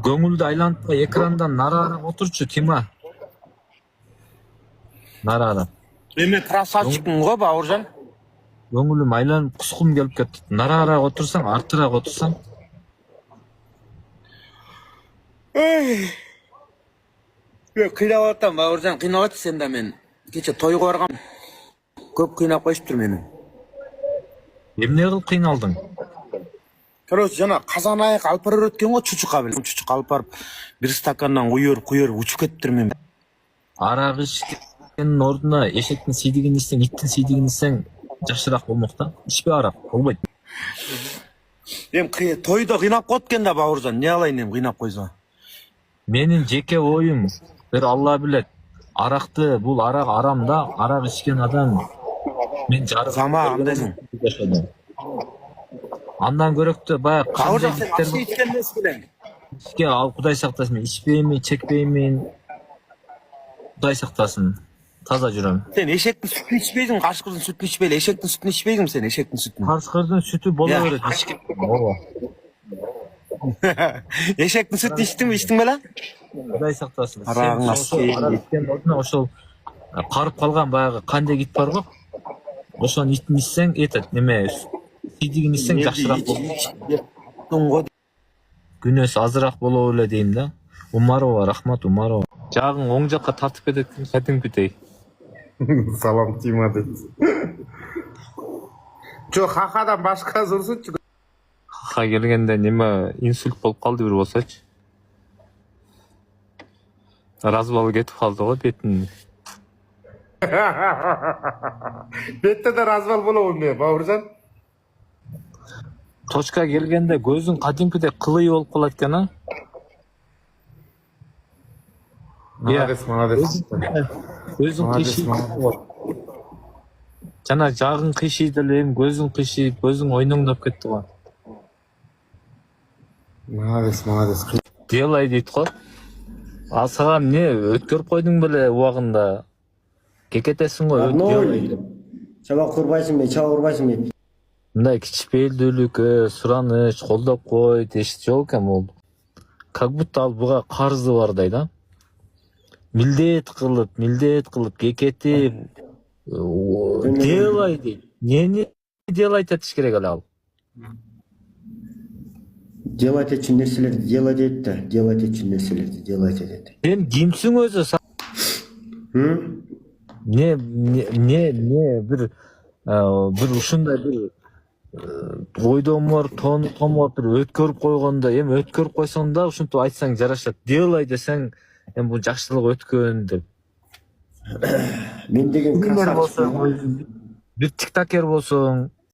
Көңүлдү айлантпай экрандан нара-ара отурчу, Тима. Нара-ара. Эми красавчикмин го, Бауыржан. Көңүлүм айланып кускум келип кетти. Нара-ара отурсаң, артыраак отурсаң. Кыйнап атам, Бауыржан, кыйнап атты сен да мен. Кече тойго баргам. Көп кыйнап коюштур мени. Эмне кылып кыйналдың? Короче, жана казан аяк алып барып өткөн го, чучукка алып барып, бир стакандан куюр учуп кеттир мен. Арак ичкендин ордуна эшектин сийдигин ичсең, иттин сийдигин ичсең жакшыраак болмок да. Ичпе арак, болбойт. Эми тойдо кыйнап коет экен да, Бауыржан. Не алайын эми кыйнап койсо? Менин жеке оюм, бир Алла билет. Аракты, бул арак арам да, арак ичкен адам мен жарык. Зама андайсың. Андан көрөктө баягы Бауыржан, сен ачы ичкен эмес белең. ичке ал Кудай сактасын, мен ичпеймин, чекпеймин. Кудай сактасын. Таза жүрөм. Сен эшектин сүтүн ичпейсиң, кашкырдын сүтүн ичпейли. Эшектин сүтүн ичпейсиң сен, эшектин сүтүн. Кашкырдын сүтү боло берет, ичке. Ооба. Эшектин сүтүн ичтиң беле? Кудай сактасын. Арагыңа Сен ошол карып калган баягы кандек ит бар го. Ошонун итин ичсең, неме, сийдигин ичсең жакшыраак болот. Күнөөсү азыраак болобу эле дейм да. Умарова, рахмат Умарова. Жагың оң жакка тартып кетет экен, кадимкидей. Салам Тима дейт. Жо, хахадан башка сурсучу. Хаха келгенде неме инсульт болуп калды бир болсочу. Разбалы кетип калды го бетин. Бетте да развал болобу эмне, Бауыржан? Точка келгенде көзүң кадимкидей кылый болуп калат экен, а? Молодец. Көзүң кыйшыйт. Жана жагың кыйшыйт эле, эми көзүң кыйшыйт, көзүң ойноңдоп кетти го. Молодец. Делай дейт го. Ал сага эмне өткөрүп койдуң беле убагында? Кекетесиң го, делай деп. Чаба урбайсың. Мындай кичпейилдүүлүккө сураныч, колдоп кой дешти жок экен болду. Как будто ал буга карызы бардай да. Милдет кылып кекетип делай дейт. Эмне делать этиш керек эле ал? Делать этчүн нерселерди делать эт да, делать этчүн нерселерди делать эт. Сен кимсиң өзү? Не бир ушундай бир ойдомор, томор бир өткөрүп койгондо, эми өткөрүп койсоң да ушинтип айтсаң жарашат. Делай десең, эми бул жакшылык өткөн деп. Мен деген красавчыкмын. Бир тиктокер болсоң,